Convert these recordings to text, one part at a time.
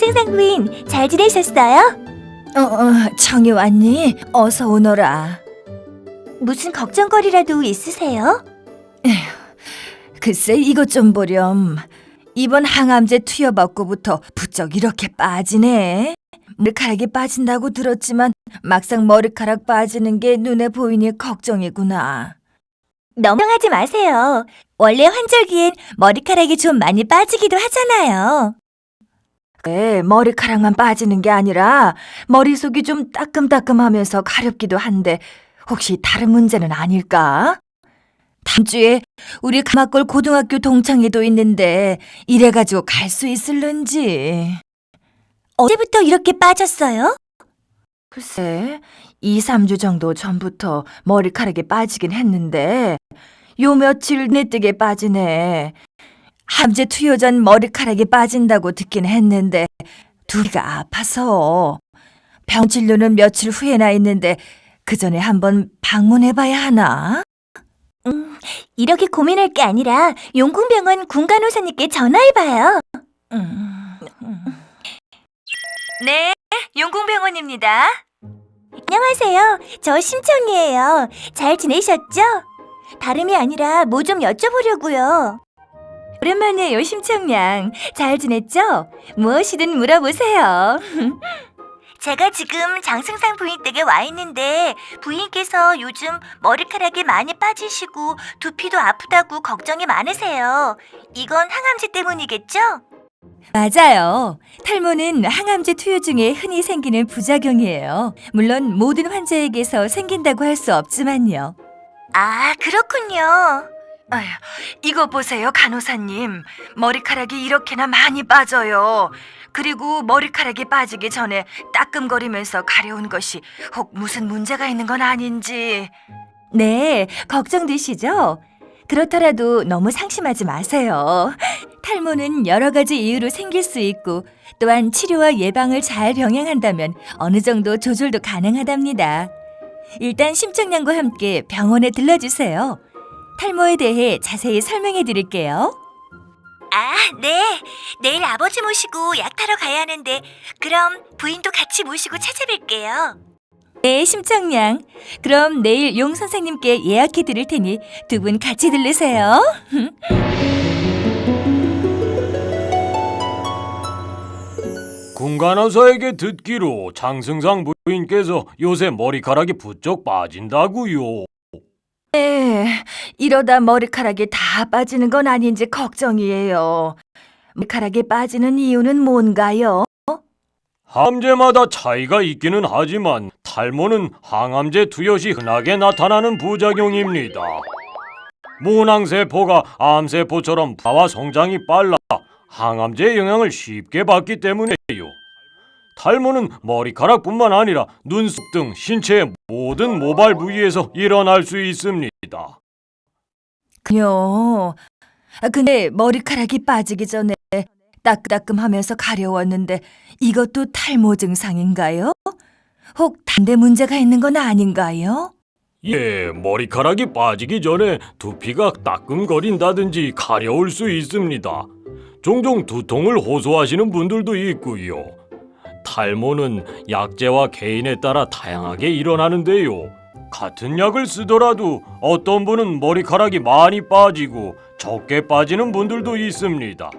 승상부인 잘 지내셨어요? 청이 왔니? 어서 오너라. 무슨 걱정거리라도 있으세요? 글쎄 이것 좀 보렴. 이번 항암제 투여받고부터 부쩍 이렇게 빠지네. 머리카락이 빠진다고 들었지만 막상 머리카락 빠지는 게 눈에 보이니 걱정이구나. 너무하지 마세요. 원래 환절기엔 머리카락이 좀 많이 빠지기도 하잖아요. 그래, 머리카락만 빠지는 게 아니라 머릿속이 좀 따끔따끔하면서 가렵기도 한데 혹시 다른 문제는 아닐까? 다음 주에 우리 가마골 고등학교 동창회도 있는데 이래가지고 갈 수 있을런지. 언제부터 이렇게 빠졌어요? 글쎄, 2, 3주 정도 전부터 머리카락이 빠지긴 했는데 요 며칠 내뜨게 빠지네. 함제 투여 전 머리카락이 빠진다고 듣긴 했는데 두리가 아파서 병 진료는 며칠 후에나 있는데 그 전에 한번 방문해봐야 하나? 이렇게 고민할 게 아니라 용궁병원 군간호사님께 전화해봐요. 네, 용궁병원입니다. 안녕하세요. 저 심청이에요. 잘 지내셨죠? 다름이 아니라 뭐 좀 여쭤보려고요. 오랜만이에요, 심청양. 잘 지냈죠? 무엇이든 물어보세요. 제가 지금 장승상 부인 댁에 와 있는데 부인께서 요즘 머리카락이 많이 빠지시고 두피도 아프다고 걱정이 많으세요. 이건 항암제 때문이겠죠? 맞아요. 탈모는 항암제 투여 중에 흔히 생기는 부작용이에요. 물론 모든 환자에게서 생긴다고 할 수 없지만요. 아, 그렇군요. 아휴, 이거 보세요, 간호사님. 머리카락이 이렇게나 많이 빠져요. 그리고 머리카락이 빠지기 전에 따끔거리면서 가려운 것이 혹 무슨 문제가 있는 건 아닌지. 네, 걱정되시죠? 그렇더라도 너무 상심하지 마세요. 탈모는 여러 가지 이유로 생길 수 있고 또한 치료와 예방을 잘 병행한다면 어느 정도 조절도 가능하답니다. 일단 심청량과 함께 병원에 들러주세요. 탈모에 대해 자세히 설명해 드릴게요. 아, 네. 내일 아버지 모시고 약 타러 가야 하는데 그럼 부인도 같이 모시고 찾아뵐게요. 네, 심청량. 그럼 내일 용 선생님께 예약해 드릴 테니 두 분 같이 들르세요. 군간호사에게 듣기로 장승상 부인께서 요새 머리카락이 부쩍 빠진다고요. 네, 이러다 머리카락이 다 빠지는 건 아닌지 걱정이에요. 머리카락이 빠지는 이유는 뭔가요? 항암제마다 차이가 있기는 하지만 탈모는 항암제 투여 시 흔하게 나타나는 부작용입니다. 모낭세포가 암세포처럼 부화와 성장이 빨라 항암제의 영향을 쉽게 받기 때문이에요. 탈모는 머리카락뿐만 아니라 눈썹 등 신체의 모든 모발 부위에서 일어날 수 있습니다. 그요. 근데 머리카락이 빠지기 전에 따끔따끔하면서 가려웠는데 이것도 탈모 증상인가요? 혹 다른 문제가 있는 건 아닌가요? 예, 머리카락이 빠지기 전에 두피가 따끔거린다든지 가려울 수 있습니다. 종종 두통을 호소하시는 분들도 있고요. 탈모는 약제와 개인에 따라 다양하게 일어나는데요. 같은 약을 쓰더라도 어떤 분은 머리카락이 많이 빠지고 적게 빠지는 분들도 있습니다.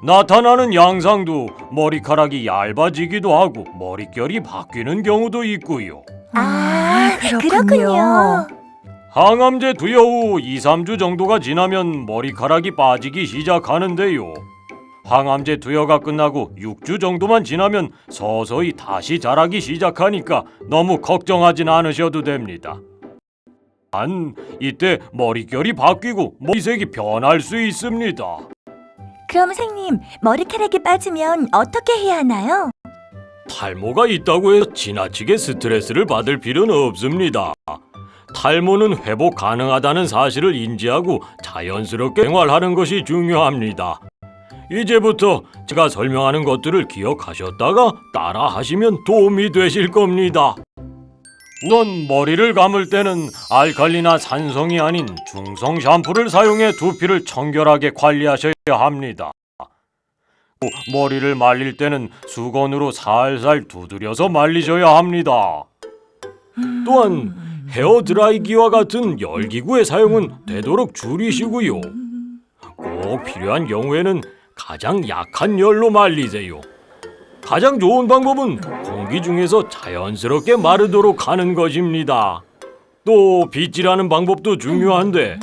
나타나는 양상도 머리카락이 얇아지기도 하고 머릿결이 바뀌는 경우도 있고요. 그렇군요. 항암제 투여 후 2, 3주 정도가 지나면 머리카락이 빠지기 시작하는데요. 항암제 투여가 끝나고 6주 정도만 지나면 서서히 다시 자라기 시작하니까 너무 걱정하진 않으셔도 됩니다. 단, 이때 머릿결이 바뀌고 머리색이 변할 수 있습니다. 그럼 선생님, 머리카락이 빠지면 어떻게 해야 하나요? 탈모가 있다고 해서 지나치게 스트레스를 받을 필요는 없습니다. 탈모는 회복 가능하다는 사실을 인지하고 자연스럽게 생활하는 것이 중요합니다. 이제부터 제가 설명하는 것들을 기억하셨다가 따라 하시면 도움이 되실 겁니다. 우선 머리를 감을 때는 알칼리나 산성이 아닌 중성 샴푸를 사용해 두피를 청결하게 관리하셔야 합니다. 머리를 말릴 때는 수건으로 살살 두드려서 말리셔야 합니다. 또한 헤어 드라이기와 같은 열기구의 사용은 되도록 줄이시고요. 꼭 필요한 경우에는 가장 약한 열로 말리세요. 가장 좋은 방법은 공기 중에서 자연스럽게 마르도록 하는 것입니다. 또 빗질하는 방법도 중요한데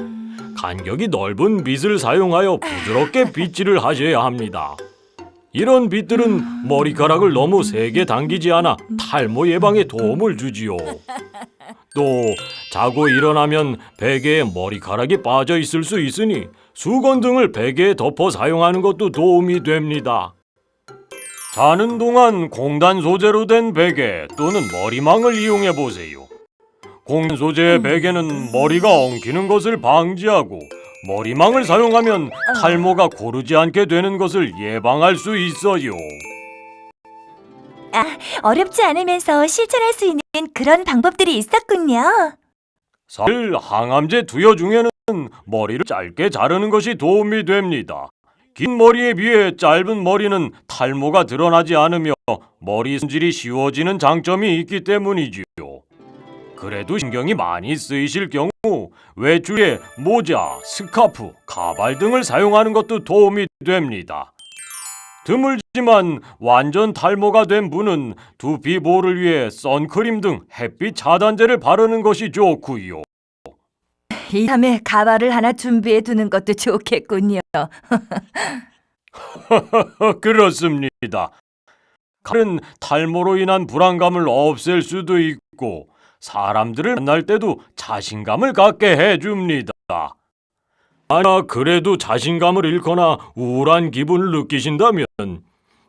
간격이 넓은 빗을 사용하여 부드럽게 빗질을 하셔야 합니다. 이런 빗들은 머리카락을 너무 세게 당기지 않아 탈모 예방에 도움을 주지요. 또 자고 일어나면 베개에 머리카락이 빠져 있을 수 있으니 수건 등을 베개에 덮어 사용하는 것도 도움이 됩니다. 자는 동안 공단 소재로 된 베개 또는 머리망을 이용해 보세요. 공단 소재의 베개는 머리가 엉키는 것을 방지하고 머리망을 사용하면 탈모가 고르지 않게 되는 것을 예방할 수 있어요. 어렵지 않으면서 실천할 수 있는 그런 방법들이 있었군요. 사실 항암제 투여 중에는 머리를 짧게 자르는 것이 도움이 됩니다. 긴 머리에 비해 짧은 머리는 탈모가 드러나지 않으며 머리 손질이 쉬워지는 장점이 있기 때문이지요. 그래도 신경이 많이 쓰이실 경우 외출에 모자, 스카프, 가발 등을 사용하는 것도 도움이 됩니다. 드물지만 완전 탈모가 된 분은 두피 보호를 위해 선크림 등 햇빛 차단제를 바르는 것이 좋고요. 이 다음에 가발을 하나 준비해 두는 것도 좋겠군요. 그렇습니다. 가발은 탈모로 인한 불안감을 없앨 수도 있고 사람들을 만날 때도 자신감을 갖게 해줍니다. 만약 그래도 자신감을 잃거나 우울한 기분을 느끼신다면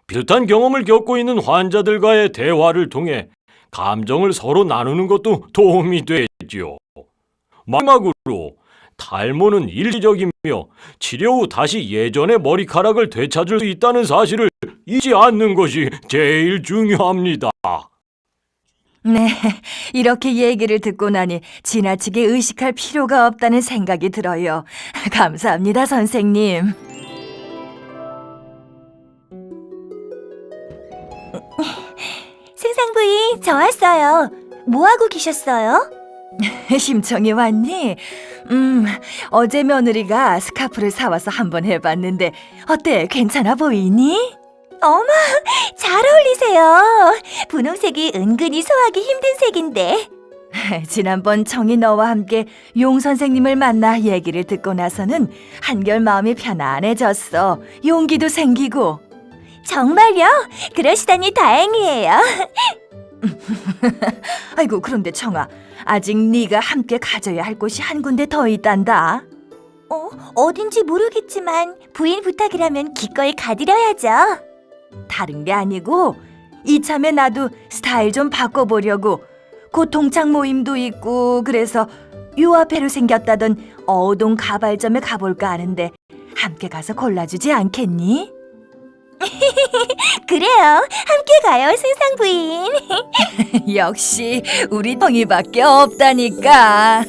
비슷한 경험을 겪고 있는 환자들과의 대화를 통해 감정을 서로 나누는 것도 도움이 되지요. 마지막으로 탈모는 일시적이며 치료 후 다시 예전의 머리카락을 되찾을 수 있다는 사실을 잊지 않는 것이 제일 중요합니다. 네, 이렇게 얘기를 듣고 나니 지나치게 의식할 필요가 없다는 생각이 들어요. 감사합니다, 선생님. 승상부인, 저 왔어요. 뭐 하고 계셨어요? 심청이 왔니? 어제 며느리가 스카프를 사와서 한번 해봤는데 어때? 괜찮아 보이니? 어머, 잘 어울리세요. 분홍색이 은근히 소화하기 힘든 색인데. 지난번 청이 너와 함께 용 선생님을 만나 얘기를 듣고 나서는 한결 마음이 편안해졌어. 용기도 생기고. 정말요? 그러시다니 다행이에요. 아이고, 그런데 청아, 아직 네가 함께 가져야 할 곳이 한 군데 더 있단다. 어딘지 모르겠지만 부인 부탁이라면 기꺼이 가드려야죠. 다른 게 아니고 이참에 나도 스타일 좀 바꿔보려고. 곧 동창 모임도 있고 그래서 요 앞에로 생겼다던 어우동 가발점에 가볼까 하는데 함께 가서 골라주지 않겠니? 그래요. 함께 가요, 승상부인. 역시 우리 덩이밖에 없다니까.